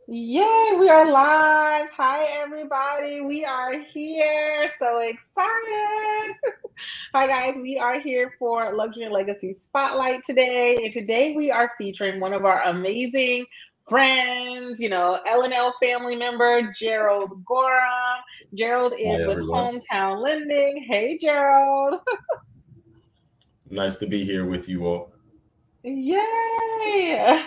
Yay, we are live. Hi, everybody. We are here. So excited. Hi, guys. We are here for Luxury and Legacy Spotlight today. And today we are featuring one of our amazing friends, L&L family member, Gerald Gorham. Gerald Hi, is with everyone. HomeTown Lending. Hey, Gerald. Nice to be here with you all. Yay!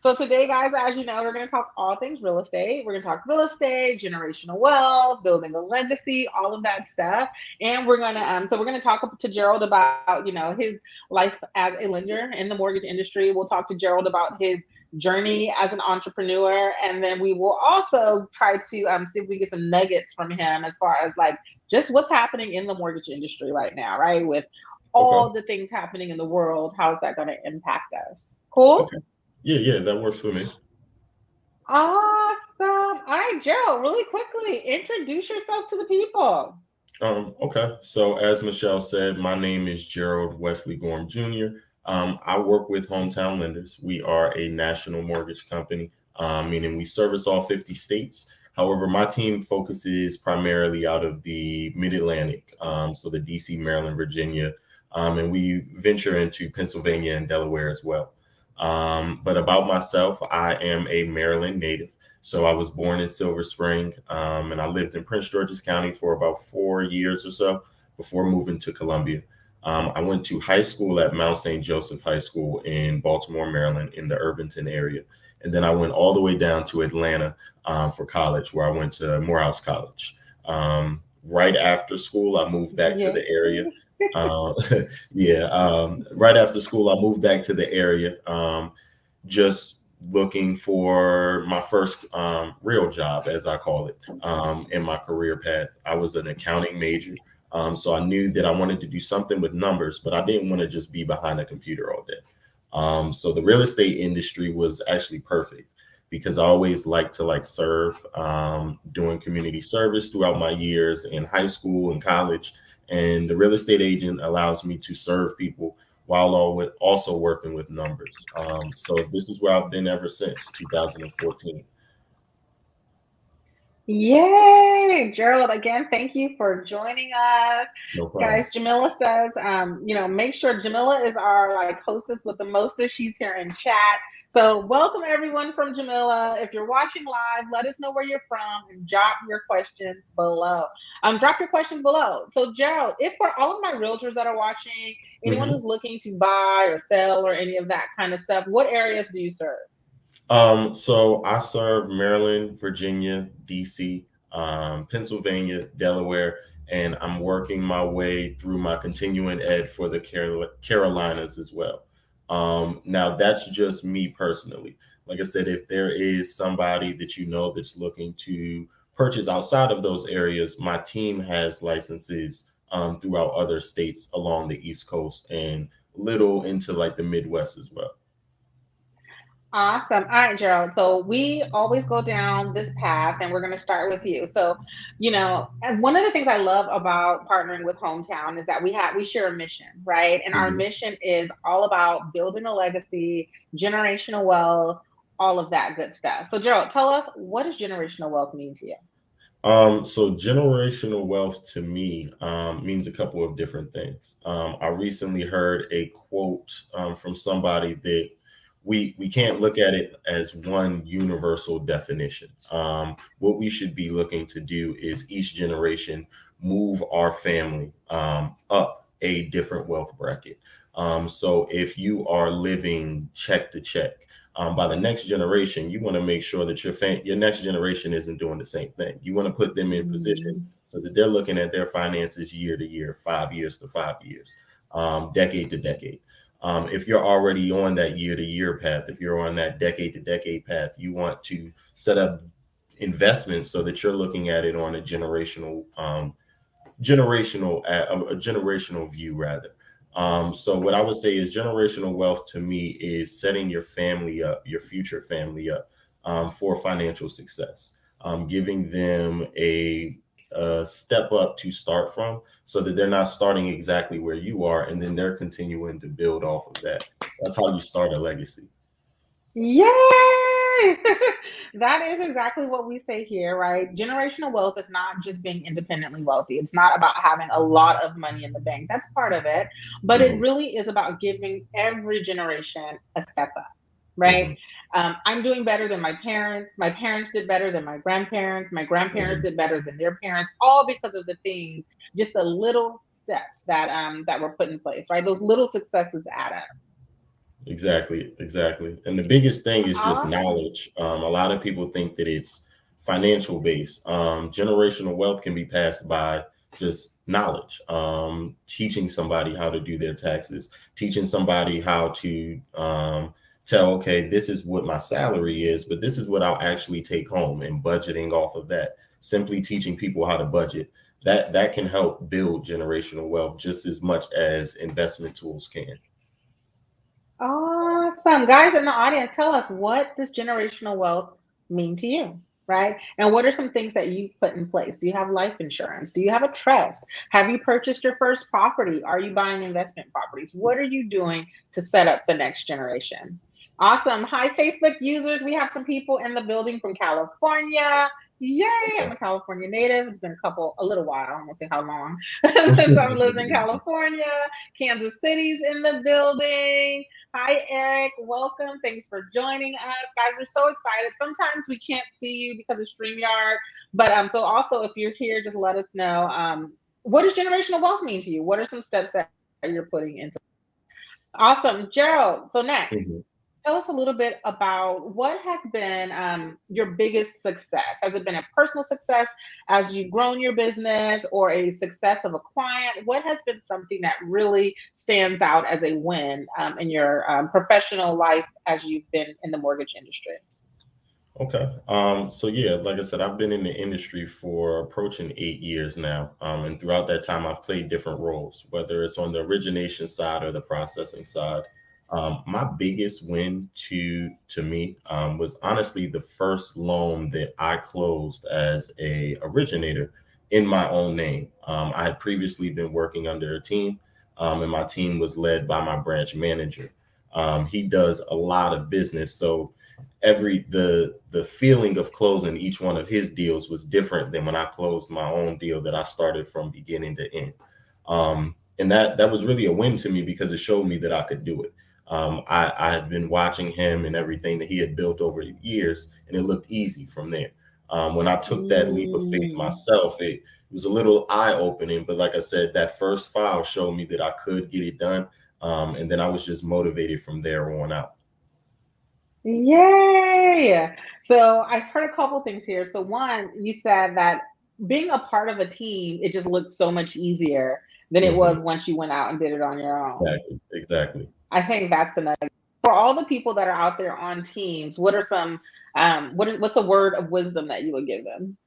So today, guys, as you know, we're going to talk all things real estate. We're going to talk real estate, generational wealth, building a legacy, all of that stuff. And we're going to talk to Gerald about, his life as a lender in the mortgage industry. We'll talk to Gerald about his journey as an entrepreneur, and then we will also try to see if we get some nuggets from him as far as like just what's happening in the mortgage industry right now, right? With Okay. all the things happening in the world, how is that going to impact us? Cool? Okay. Yeah, that works for me. Awesome. All right, Gerald, really quickly, introduce yourself to the people. Okay. So as Michelle said, my name is Gerald Wesley Gorham Jr. I work with Hometown Lenders. We are a national mortgage company, meaning we service all 50 states. However, my team focuses primarily out of the Mid-Atlantic, so the DC, Maryland, Virginia, and we venture into Pennsylvania and Delaware as well. But about myself, I am a Maryland native. So I was born in Silver Spring, and I lived in Prince George's County for about 4 years or so before moving to Columbia. I went to high school at Mount St. Joseph High School in Baltimore, Maryland, in the Irvington area. And then I went all the way down to Atlanta for college, where I went to Morehouse College. Right after school, I moved back to the area. Yay. Uh, yeah, right after school, I moved back to the area. Just looking for my first real job, as I call it, in my career path. I was an accounting major. So I knew that I wanted to do something with numbers, but I didn't want to just be behind a computer all day. So the real estate industry was actually perfect because I always liked to serve, doing community service throughout my years in high school and college. And the real estate agent allows me to serve people while also working with numbers. So this is where I've been ever since 2014. Yay, Gerald, again, thank you for joining us. No problem. Guys, Jamila says, make sure Jamila is our like hostess with the mostest. She's here in chat. So welcome everyone from Jamila. If you're watching live, let us know where you're from and drop your questions below. Drop your questions below. So Gerald, if for all of my realtors that are watching, anyone Mhm. who's looking to buy or sell or any of that kind of stuff, what areas do you serve? So I serve Maryland, Virginia, DC, Pennsylvania, Delaware, and I'm working my way through my continuing ed for the Carolinas as well. Now that's just me personally. Like I said, if there is somebody that you know that's looking to purchase outside of those areas, my team has licenses throughout other states along the East Coast and little into the Midwest as well. Awesome. All right, Gerald. So we always go down this path and we're going to start with you. So, and one of the things I love about partnering with Hometown is that we share a mission, right? And our Mhm. mission is all about building a legacy, generational wealth, all of that good stuff. So, Gerald, tell us, what does generational wealth mean to you? So generational wealth to me means a couple of different things. I recently heard a quote from somebody that we can't look at it as one universal definition. What we should be looking to do is each generation move our family up a different wealth bracket. So if you are living check to check, by the next generation, you want to make sure that your next generation isn't doing the same thing. You want to put them in position Mm. so that they're looking at their finances year to year, 5 years to 5 years, decade to decade. If you're already on that year to year path, if you're on that decade to decade path, you want to set up investments so that you're looking at it on a a generational view rather. So what I would say is generational wealth to me is setting your family up, your future family up, for financial success, giving them a step up to start from so that they're not starting exactly where you are and then they're continuing to build off of that. That's how you start a legacy. Yay! That is exactly what we say here, right? Generational wealth is not just being independently wealthy. It's not about having a lot of money in the bank. That's part of it. But it Mhm, really is about giving every generation a step up, right? mhm, I'm doing better than my parents. My parents did better than my grandparents. My grandparents mhm. did better than their parents, all because of the things, just the little steps that were put in place, right? Those little successes add up. Exactly, exactly. And the biggest thing is just Awesome. knowledge. A lot of people think that it's financial based. Generational wealth can be passed by just knowledge, teaching somebody how to do their taxes, teaching somebody how to tell, okay, this is what my salary is, but this is what I'll actually take home, and budgeting off of that. Simply teaching people how to budget. That can help build generational wealth just as much as investment tools can. Awesome. Guys in the audience, tell us, what does generational wealth mean to you? Right? And what are some things that you've put in place? Do you have life insurance? Do you have a trust? Have you purchased your first property? Are you buying investment properties? What are you doing to set up the next generation? Awesome. Hi, Facebook users. We have some people in the building from California. Yay! I'm a California native. It's been a little while. I won't say how long since I've lived in California. Kansas City's in the building. Hi, Eric. Welcome. Thanks for joining us. Guys, we're so excited. Sometimes we can't see you because of StreamYard. But so also, if you're here, just let us know. What does generational wealth mean to you? What are some steps that you're putting into? Awesome. Gerald, so next, Mhm. tell us a little bit about what has been your biggest success. Has it been a personal success as you've grown your business, or a success of a client? What has been something that really stands out as a win in your professional life as you've been in the mortgage industry? Okay. So yeah, like I said, I've been in the industry for approaching 8 years now. And throughout that time, I've played different roles, whether it's on the origination side or the processing side. My biggest win to me was honestly the first loan that I closed as a originator in my own name. I had previously been working under a team, and my team was led by my branch manager. He does a lot of business, so the feeling of closing each one of his deals was different than when I closed my own deal that I started from beginning to end. And that was really a win to me because it showed me that I could do it. I had been watching him and everything that he had built over the years, and it looked easy from there. When I took that leap of faith Mm. myself, it was a little eye opening. But like I said, that first file showed me that I could get it done. And then I was just motivated from there on out. Yay! So I've heard a couple things here. So one, you said that being a part of a team, it just looks so much easier than it Mhm. was once you went out and did it on your own. Exactly, exactly. I think that's another. For all the people that are out there on teams, what are some what's a word of wisdom that you would give them?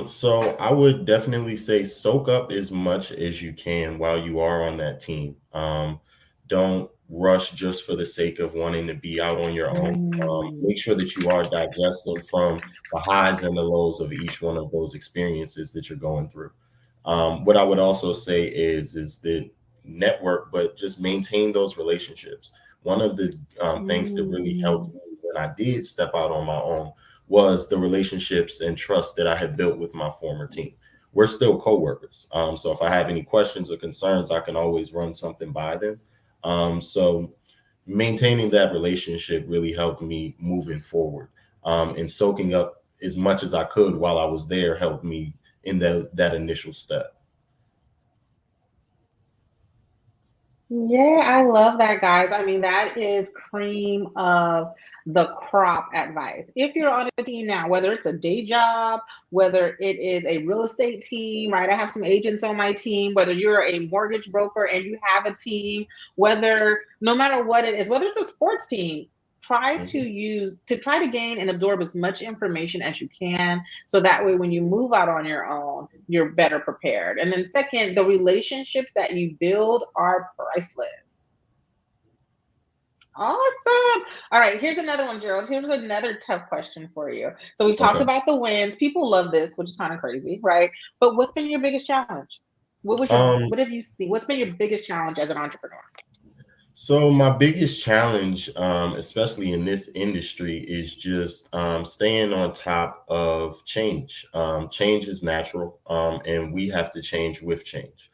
So I would definitely say soak up as much as you can while you are on that team. Don't rush just for the sake of wanting to be out on your own. Mm. Make sure that you are digesting from the highs and the lows of each one of those experiences that you're going through. What I would also say is that network, but just maintain those relationships. One of the things that really helped Mm. me when I did step out on my own was the relationships and trust that I had built with my former team. We're still coworkers. So if I have any questions or concerns, I can always run something by them. So maintaining that relationship really helped me moving forward. And soaking up as much as I could while I was there helped me in that initial step. Yeah, I love that, guys. I mean, that is cream of the crop advice. If you're on a team now, whether it's a day job, whether it is a real estate team, right? I have some agents on my team, whether you're a mortgage broker and you have a team, whether no matter what it is, whether it's a sports team, Mhm. try to gain and absorb as much information as you can, so that way when you move out on your own, you're better prepared. And then second, the relationships that you build are priceless. Awesome. All right, here's another one, Gerald. Here's another tough question for you. So we talked Okay. about the wins. People love this, which is kind of crazy, right? But what's been your biggest challenge? Um, What have you seen? What's been your biggest challenge as an entrepreneur? So my biggest challenge, especially in this industry, is just staying on top of change. Change is natural, and we have to change with change.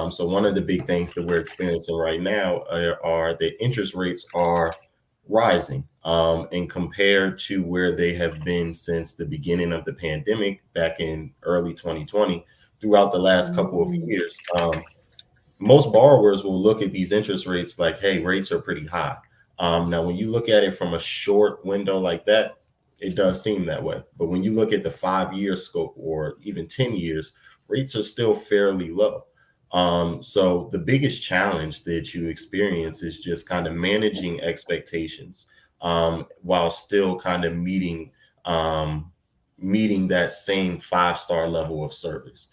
So one of the big things that we're experiencing right now are the interest rates are rising, and compared to where they have been since the beginning of the pandemic back in early 2020, throughout the last couple of Mm. years. Most borrowers will look at these interest rates like, hey, rates are pretty high. Now, when you look at it from a short window like that, it does seem that way. But when you look at the 5 year scope or even 10 years, rates are still fairly low. So the biggest challenge that you experience is just kind of managing expectations, while still kind of um, meeting that same 5 star level of service.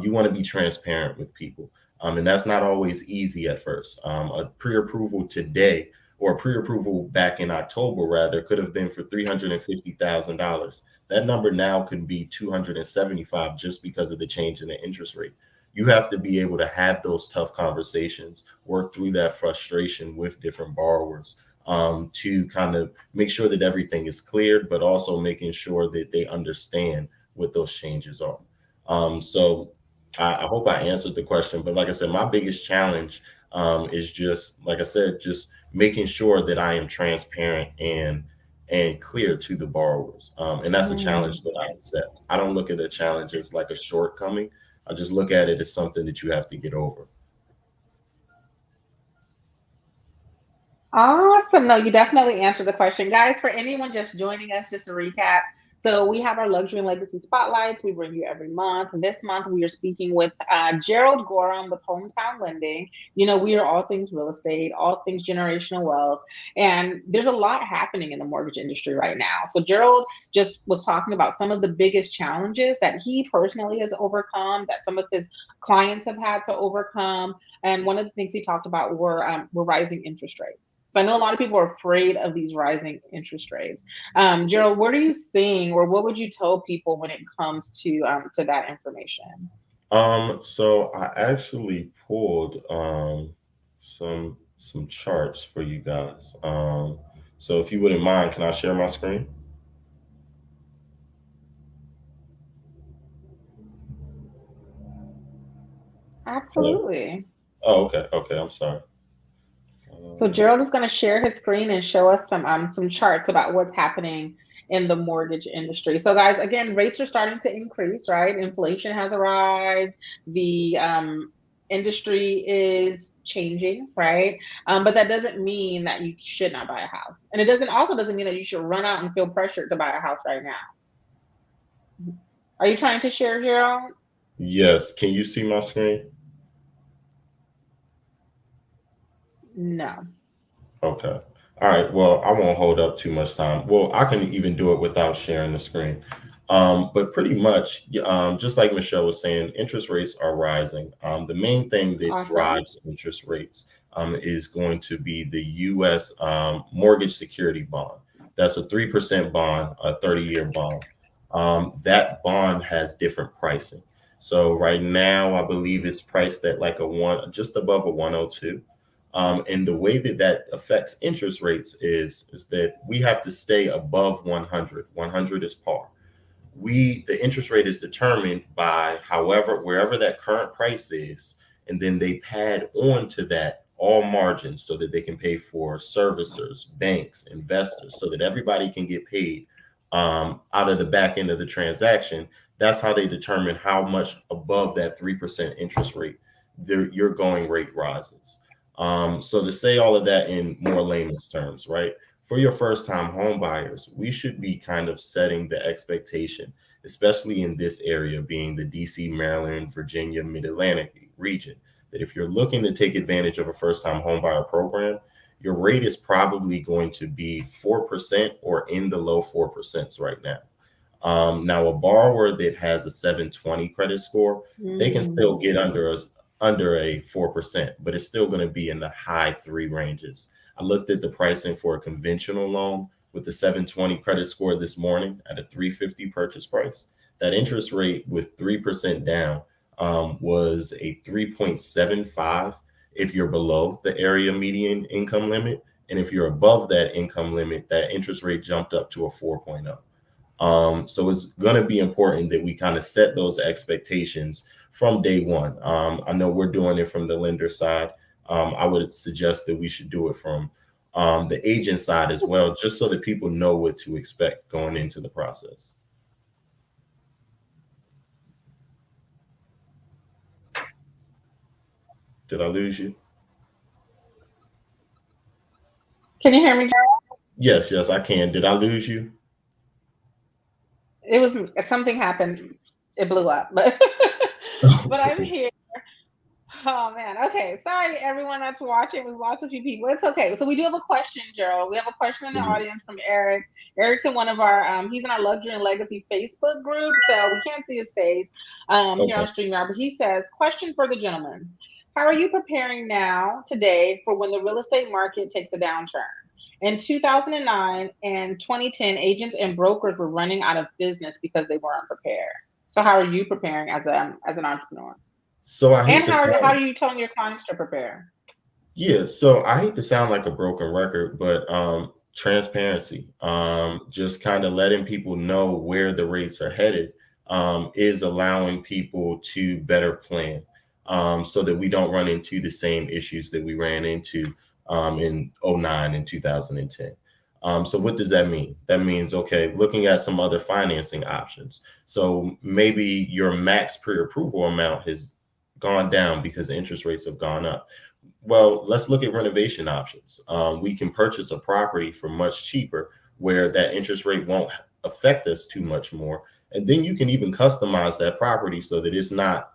You want to be transparent with people, and that's not always easy at first. A pre-approval today, or a pre-approval back in October rather, could have been for $350,000. That number now can be 275 just because of the change in the interest rate. You have to be able to have those tough conversations, work through that frustration with different borrowers, to kind of make sure that everything is cleared, but also making sure that they understand what those changes are. So I hope I answered the question, but like I said, my biggest challenge, is just like I said, just making sure that I am transparent and clear to the borrowers, and that's a Mm. challenge that I accept. I don't look at a challenge as like a shortcoming. I just look at it as something that you have to get over. Awesome. No, you definitely answered the question. Guys, for anyone just joining us, just to recap. So we have our luxury and legacy spotlights we bring you every month. This month we are speaking with Gerald Gorham with HomeTown Lending. You know, we are all things real estate, all things generational wealth, and there's a lot happening in the mortgage industry right now. So Gerald just was talking about some of the biggest challenges that he personally has overcome, that some of his clients have had to overcome, and one of the things he talked about were rising interest rates. So I know a lot of people are afraid of these rising interest rates. Gerald, what are you seeing, or what would you tell people when it comes to that information? So I actually pulled some charts for you guys. So if you wouldn't mind, can I share my screen? Hello? Absolutely. Oh, okay, okay. I'm sorry. So Um, Gerald is going to share his screen and show us some charts about what's happening in the mortgage industry. So guys, again, rates are starting to increase, right? Inflation has arrived. The industry is changing, right? But that doesn't mean that you should not buy a house, and it doesn't mean that you should run out and feel pressured to buy a house right now. Are you trying to share, Gerald? yes. Can you see my screen? No. Okay. All right. Well, I won't hold up too much time. Well, I can even do it without sharing the screen. But pretty much, just like Michelle was saying, interest rates are rising. The main thing that Awesome. drives interest rates, is going to be the U.S. Mortgage security bond. That's a 3% bond, a 30-year bond. That bond has different pricing. So right now, I believe it's priced at like a one, just above a 102. And the way that that affects interest rates is that we have to stay above 100. 100 is par. The interest rate is determined by however wherever that current price is, and then they pad on to that all margins so that they can pay for servicers, banks, investors, so that everybody can get paid, out of the back end of the transaction. That's how they determine how much above that 3% interest rate your going rate rises. So to say all of that in more layman's terms, right? For your first time home buyers, we should be kind of setting the expectation, especially in this area being the DC, Maryland, Virginia, Mid Atlantic region, that if you're looking to take advantage of a first time home buyer program, your rate is probably going to be 4% or in the low 4% right now. Now, a borrower that has a 720 credit score, they can still Mm. get under a 4%, but it's still going to be in the high three ranges. I looked at the pricing for a conventional loan with the 720 credit score this morning at a 350 purchase price. That interest rate with 3% down, was a 3.75. if you're below the area median income limit. And if you're above that income limit, that interest rate jumped up to a 4.0. So it's going to be important that we kind of set those expectations from day one. I know we're doing it from the lender side. I would suggest that we should do it from the agent side as well, just so that people know what to expect going into the process. Did I lose you? Can you hear me? Yes, yes, I can. Did I lose you? It was something happened. It blew up, but but I'm Okay. here. Oh man. Okay. Sorry, everyone that's watching. We've lost a few people. It's okay. So we do have a question, Gerald. We have a question in the Mhm. audience from Eric. Eric's in one of our. He's in our Luxury and Legacy Facebook group, so we can't see his face here on Okay. StreamYard. But he says, "Question for the gentleman: How are you preparing now today for when the real estate market takes a downturn? In 2009 and 2010, agents and brokers were running out of business because they weren't prepared. So how are you preparing as an entrepreneur?" So I And hate to how sound are you telling your clients to prepare? Yeah, so I hate to sound like a broken record, but transparency, just kind of letting people know where the rates are headed, is allowing people to better plan, so that we don't run into the same issues that we ran into in '09 and 2010. So what does that mean? That means, okay, looking at some other financing options. So maybe your max pre-approval amount has gone down because interest rates have gone up. Well, let's look at renovation options. We can purchase a property for much cheaper where that interest rate won't affect us too much more. And then you can even customize that property so that it's not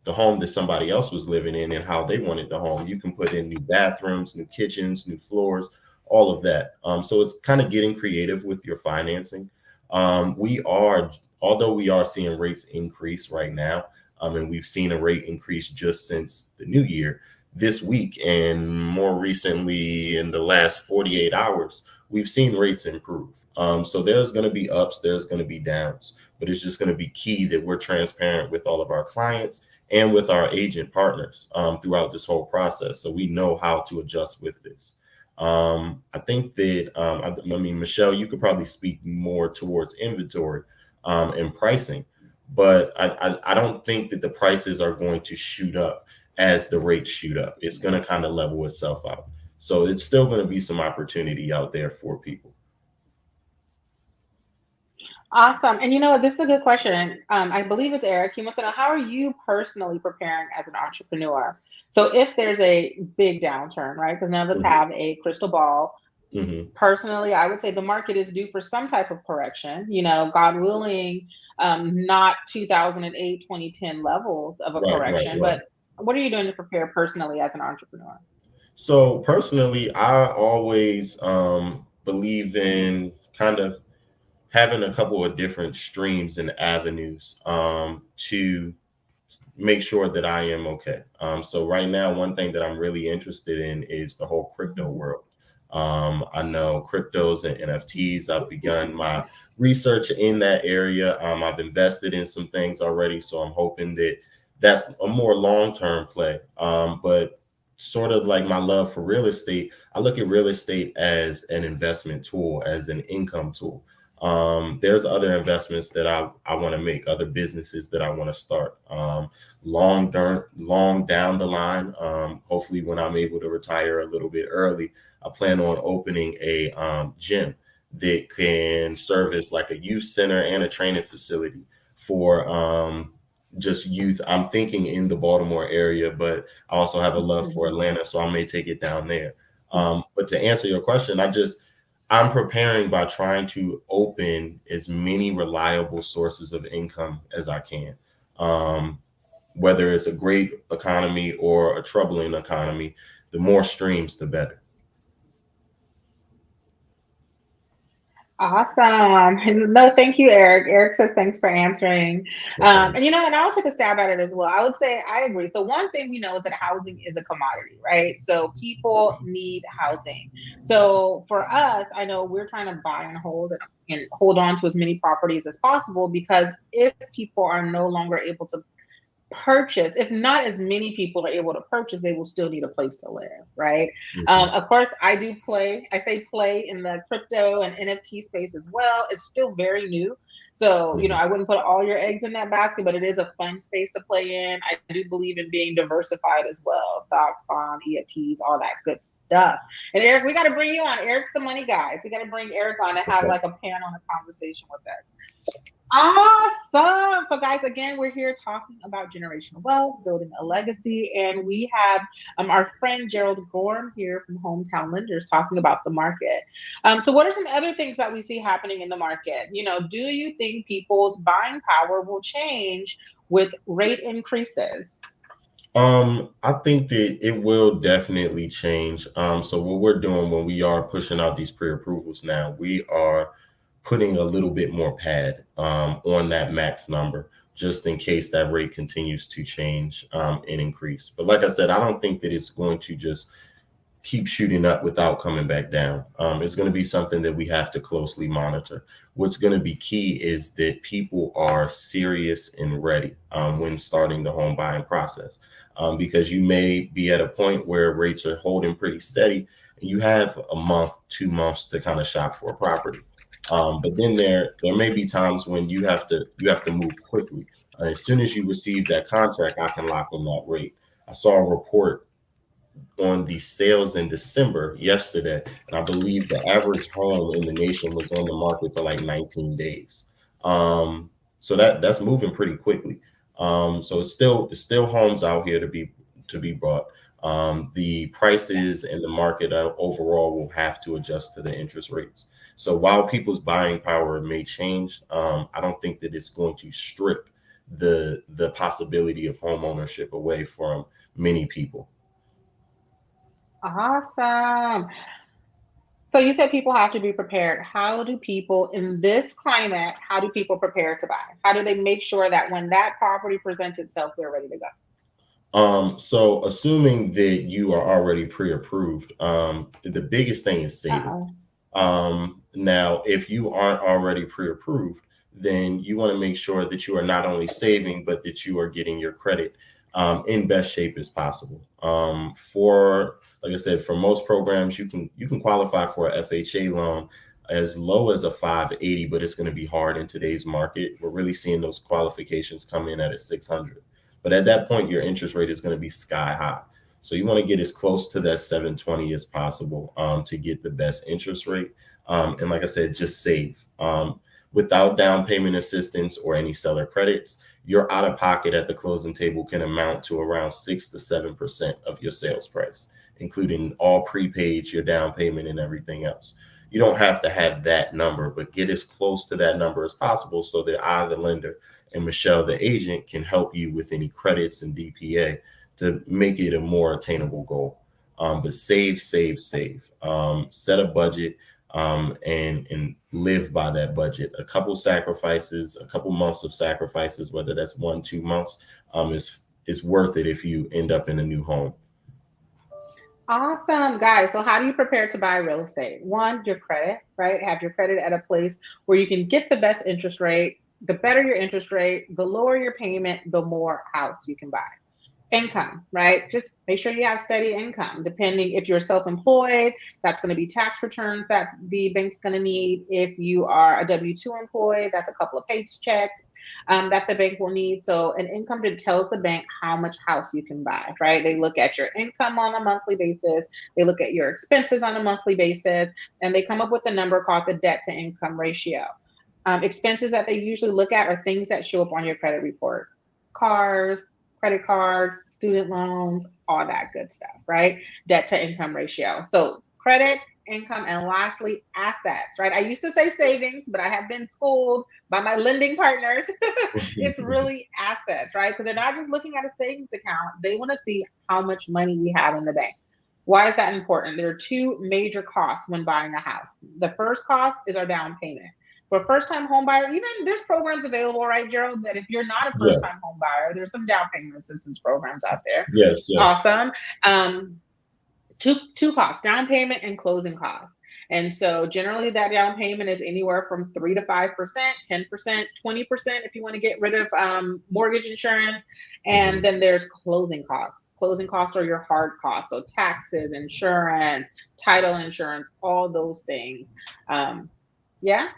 the home that somebody else was living in and how they wanted the home. You can put in new bathrooms, new kitchens, new floors, all of that. So it's kind of getting creative with your financing. Although we are seeing rates increase right now, and we've seen a rate increase just since the new year this week, and more recently in the last 48 hours, we've seen rates improve. So there's going to be ups, there's going to be downs, but it's just going to be key that we're transparent with all of our clients and with our agent partners throughout this whole process, so we know how to adjust with this. I think that I mean, Michelle, you could probably speak more towards inventory and pricing, but I don't think that the prices are going to shoot up as the rates shoot up. It's going to kind of level itself out. So it's still going to be some opportunity out there for people. Awesome. And this is a good question. I believe it's Eric. He wants to know, how are you personally preparing as an entrepreneur? So if there's a big downturn, right? Because none of us Mhm, have a crystal ball. mhm. Personally, I would say the market is due for some type of correction. God willing, not 2008, 2010 levels of a Right, right, correction. right. But what are you doing to prepare personally as an entrepreneur? So personally, I always believe in kind of having a couple of different streams and avenues to make sure that I am okay. So right now, one thing that I'm really interested in is the whole crypto world. I know cryptos and NFTs. I've begun my research in that area. I've invested in some things already, so I'm hoping that that's a more long-term play. But sort of like my love for real estate, I look at real estate as an investment tool, as an income tool. There's other investments that I want to make, other businesses that I want to start. Long down the line, hopefully when I'm able to retire a little bit early, I plan on opening a gym that can serve as like a youth center and a training facility for just youth. I'm thinking in the Baltimore area, but I also have a love for Mhm. Atlanta, so I may take it down there. But to answer your question, I'm preparing by trying to open as many reliable sources of income as I can. Um, Whether it's a great economy or a troubling economy, the more streams, the better. Awesome. No, thank you, Eric. Eric says thanks for answering. No problem. And I'll take a stab at it as well. I would say I agree. So one thing we know is that housing is a commodity, right? So people need housing. So for us, I know we're trying to buy and hold on to as many properties as possible, because if people are no longer able to purchase, if not as many people are able to purchase, they will still need a place to live, right? Mhm. Of course, I say play in the crypto and NFT space as well. It's still very new. So, Mhm. I wouldn't put all your eggs in that basket, but it is a fun space to play in. I do believe in being diversified as well. Stocks, bond, EFTs, all that good stuff. And Eric, we got to bring you on. Eric's the money guy. So we got to bring Eric on and have Okay. like a panel and a conversation with us. Awesome. So, guys, again, we're here talking about generational wealth, building a legacy, and we have our friend Gerald Gorham here from Hometown Lenders talking about the market. So, what are some other things that we see happening in the market? Do you think people's buying power will change with rate increases? I think that it will definitely change. So what we're doing when we are pushing out these pre-approvals now, we are putting a little bit more pad on that max number, just in case that rate continues to change and increase. But like I said, I don't think that it's going to just keep shooting up without coming back down. It's going to be something that we have to closely monitor. What's going to be key is that people are serious and ready when starting the home buying process, because you may be at a point where rates are holding pretty steady and you have a month, 2 months to kind of shop for a property. But then there may be times when you have to move quickly. As soon as you receive that contract, I can lock in that rate. I saw a report on the sales in December yesterday, and I believe the average home in the nation was on the market for like 19 days. So that's moving pretty quickly. So it's still homes out here to be bought. The prices and the market overall will have to adjust to the interest rates. So while people's buying power may change, I don't think that it's going to strip the possibility of home ownership away from many people. Awesome. So you said people have to be prepared. How do people in this climate, how do people prepare to buy? How do they make sure that when that property presents itself, they're ready to go? So assuming that you are already pre-approved, the biggest thing is saving. Uh-oh. Now, if you aren't already pre-approved, then you want to make sure that you are not only saving, but that you are getting your credit in best shape as possible. For like I said, for most programs, you can qualify for a FHA loan as low as a 580, but it's going to be hard in today's market. We're really seeing those qualifications come in at a 600. But at that point, your interest rate is going to be sky high. So you want to get as close to that 720 as possible to get the best interest rate. And like I said, just save. Without down payment assistance or any seller credits, your out of pocket at the closing table can amount to around 6 to 7% of your sales price, including all prepaid, your down payment, and everything else. You don't have to have that number, but get as close to that number as possible so that I, the lender, and Michelle, the agent, can help you with any credits and DPA to make it a more attainable goal. But save, save, save. Set a budget and live by that budget. A couple sacrifices, a couple months of sacrifices, whether that's 1, 2 months, is worth it if you end up in a new home. Awesome, guys. So, how do you prepare to buy real estate? One, your credit, right? Have your credit at a place where you can get the best interest rate. The better your interest rate, the lower your payment, the more house you can buy. Income, right? Just make sure you have steady income. Depending if you're self-employed, that's going to be tax returns that the bank's going to need. If you are a W-2 employee, that's a couple of paychecks that the bank will need. So an income that tells the bank how much house you can buy, right? They look at your income on a monthly basis. They look at your expenses on a monthly basis, and they come up with a number called the debt to income ratio. Expenses that they usually look at are things that show up on your credit report: cars, credit cards, student loans, all that good stuff, right? Debt to income ratio. So credit, income, and lastly, assets, right? I used to say savings, but I have been schooled by my lending partners. It's really assets, right? Because they're not just looking at a savings account, they want to see how much money we have in the bank. Why is that important? There are two major costs when buying a house. The first cost is our down payment. For a first-time home buyer, even there's programs available, right, Gerald, that if you're not a Yeah. first-time home buyer, there's some down payment assistance programs out there. Yes. Yes. Awesome. Um, two costs: down payment and closing costs. And so generally that down payment is anywhere from 3 to 5%, 10%, 20% if you want to get rid of mortgage insurance. And Mhm. then there's closing costs. Closing costs are your hard costs, so taxes, insurance, title insurance, all those things. Um, yeah,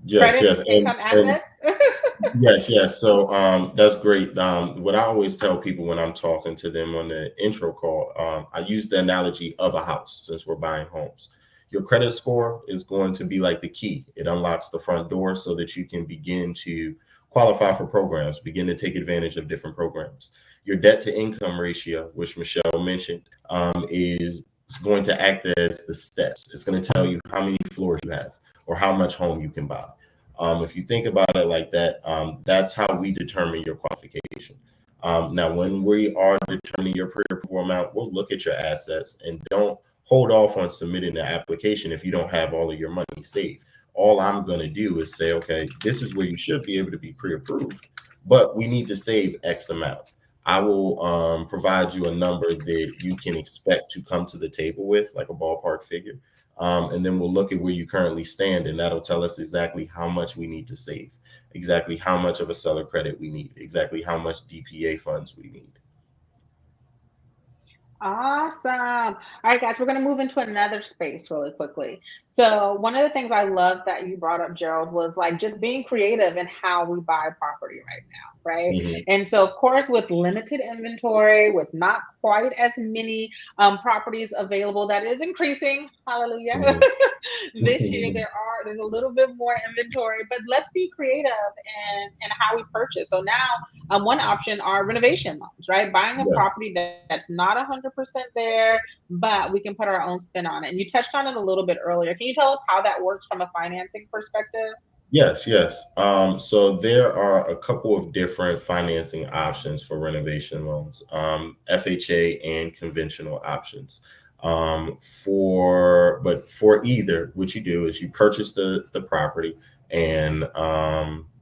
Yes, credit, yes, income, and assets. yes, yes. So that's great. What I always tell people when I'm talking to them on the intro call, I use the analogy of a house since we're buying homes. Your credit score is going to be like the key. It unlocks the front door so that you can begin to qualify for programs, begin to take advantage of different programs. Your debt to income ratio, which Michelle mentioned, is going to act as the steps. It's going to tell you how many floors you have or how much home you can buy. If you think about it like that, that's how we determine your qualification. Now, when we are determining your pre-approval amount, we'll look at your assets and don't hold off on submitting the application if you don't have all of your money saved. All I'm going to do is say, okay, this is where you should be able to be pre-approved, but we need to save X amount. I will provide you a number that you can expect to come to the table with, like a ballpark figure. And then we'll look at where you currently stand, and that'll tell us exactly how much we need to save, exactly how much of a seller credit we need, exactly how much DPA funds we need. Awesome. All right, guys, we're going to move into another space really quickly. So, one of the things I love that you brought up, Gerald, was like just being creative in how we buy property right now, right? Mhm, And so, of course, with limited inventory, with not quite as many properties available, that is increasing. Hallelujah. mhm. This year, there's a little bit more inventory, but let's be creative in how we purchase. So now one option are renovation loans, right? Buying a Yes. property that's not 100% there, but we can put our own spin on it. And you touched on it a little bit earlier. Can you tell us how that works from a financing perspective? Yes, yes. So there are a couple of different financing options for renovation loans, FHA and conventional options. For either, what you do is you purchase the property, and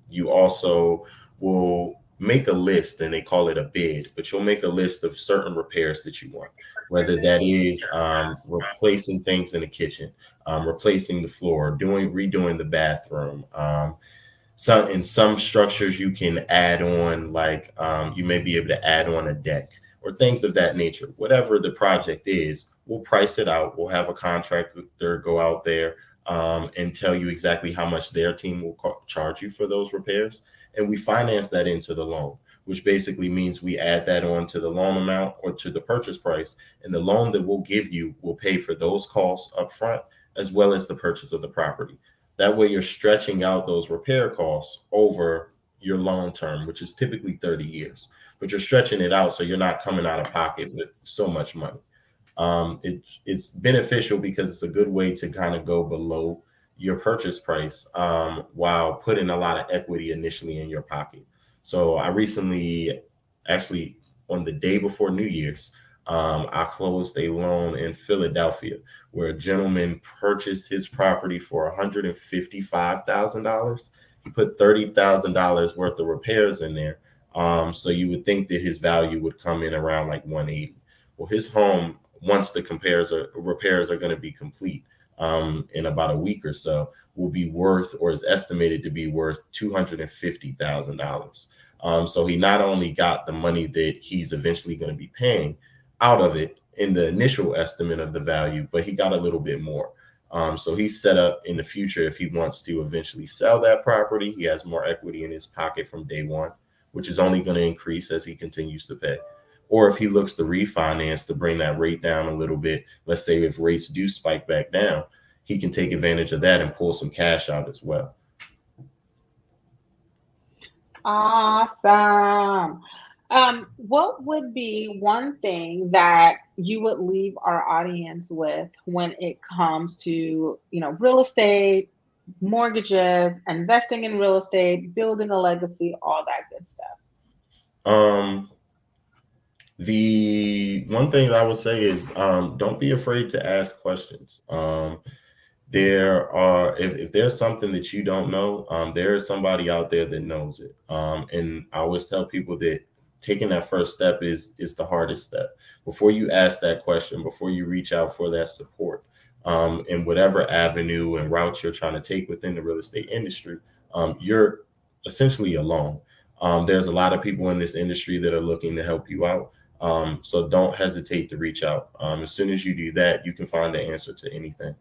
you also will make a list, and they call it a bid, but you'll make a list of certain repairs that you want, whether that is replacing things in the kitchen, replacing the floor, redoing the bathroom. In some structures you can add on, like you may be able to add on a deck or things of that nature. Whatever the project is, we'll price it out. We'll have a contractor go out there and tell you exactly how much their team will charge you for those repairs, and we finance that into the loan, which basically means we add that on to the loan amount or to the purchase price, and the loan that we'll give you will pay for those costs up front as well as the purchase of the property. That way, you're stretching out those repair costs over your long term, which is typically 30 years, but you're stretching it out so you're not coming out of pocket with so much money. It's beneficial because it's a good way to kind of go below your purchase price while putting a lot of equity initially in your pocket. So I recently, actually, on the day before New Year's, I closed a loan in Philadelphia where a gentleman purchased his property for $155,000. He put $30,000 worth of repairs in there. So you would think that his value would come in around like 180. Well, his home, once the repairs are going to be complete in about a week or so, will be worth, or is estimated to be worth, $250,000. So he not only got the money that he's eventually going to be paying out of it in the initial estimate of the value, but he got a little bit more. So he's set up in the future, if he wants to eventually sell that property, he has more equity in his pocket from day one, which is only going to increase as he continues to pay. Or if he looks to refinance to bring that rate down a little bit, let's say if rates do spike back down, he can take advantage of that and pull some cash out as well. Awesome. What would be one thing that you would leave our audience with when it comes to, real estate, mortgages, investing in real estate, building a legacy, all that good stuff? Um, the one thing that I would say is don't be afraid to ask questions. If there's something that you don't know, there is somebody out there that knows it. And I always tell people that taking that first step is the hardest step. Before you ask that question, before you reach out for that support, in whatever avenue and route you're trying to take within the real estate industry, you're essentially alone. There's a lot of people in this industry that are looking to help you out. So don't hesitate to reach out. As soon as you do that, you can find the answer to anything.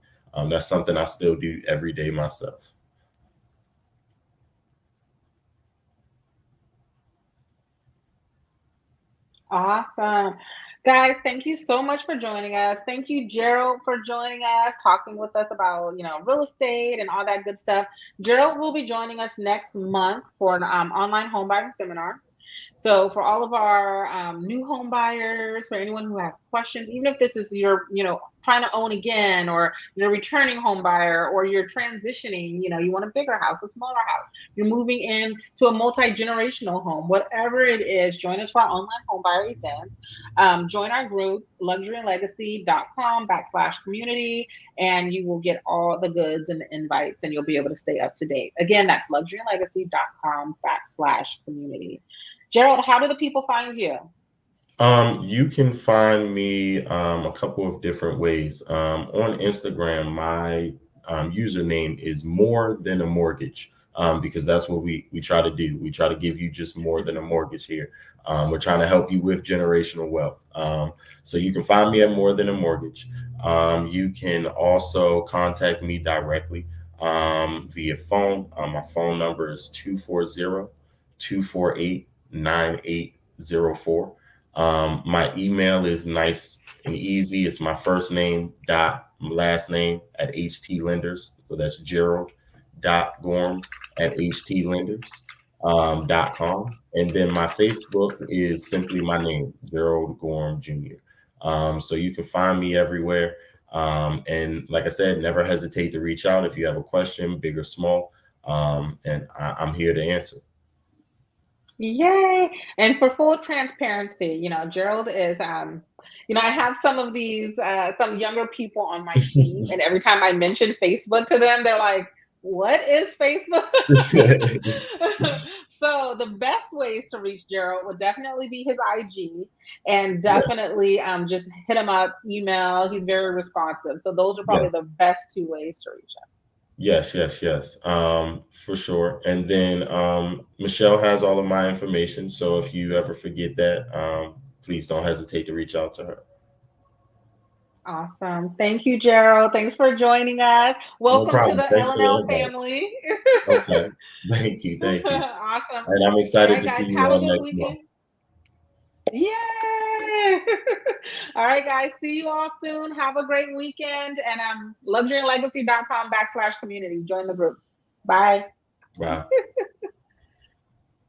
That's something I still do every day myself. Awesome. Guys, thank you so much for joining us. Thank you, Gerald, for joining us, talking with us about, real estate and all that good stuff. Gerald will be joining us next month for an online home buying seminar. So for all of our new home buyers, for anyone who has questions, even if this is your, trying to own again, or you're a returning home buyer, or you're transitioning, you want a bigger house, a smaller house, you're moving in to a multi-generational home, whatever it is, join us for our online home buyer events. Join our group, luxuryandlegacy.com/community, and you will get all the goods and the invites, and you'll be able to stay up to date. Again, that's luxuryandlegacy.com/community. Gerald, how do the people find you? You can find me a couple of different ways. On Instagram, my username is more than a mortgage, because that's what we try to do. We try to give you just more than a mortgage here. We're trying to help you with generational wealth. So you can find me at more than a mortgage. You can also contact me directly via phone. My phone number is 240-248-9804. My email is nice and easy. It's my first name dot last name at HT Lenders. So that's Gerald dot Gorham at HTLenders.com. And then my Facebook is simply my name, Gerald Gorham Jr. So you can find me everywhere. And like I said, never hesitate to reach out if you have a question, big or small. And I'm here to answer. Yay. And for full transparency, Gerald is I have some of these some younger people on my team, and every time I mention Facebook to them, they're like, what is Facebook? So the best ways to reach Gerald would definitely be his IG, and Yes. definitely just hit him up, email. He's very responsive. So those are Yes. probably the best two ways to reach him. Yes, yes, yes. For sure. And then Michelle has all of my information. So if you ever forget that, please don't hesitate to reach out to her. Awesome. Thank you, Gerald. Thanks for joining us. No Welcome to problem. the Thanks for the L&L invite. family. Okay. Thank you. Thank you. Awesome. And I'm All excited right, to see guys, you have a all good next month. weekend. Yay! All right, guys, see you all soon. Have a great weekend. And luxuryandlegacy.com/community. Join the group. Bye. Bye.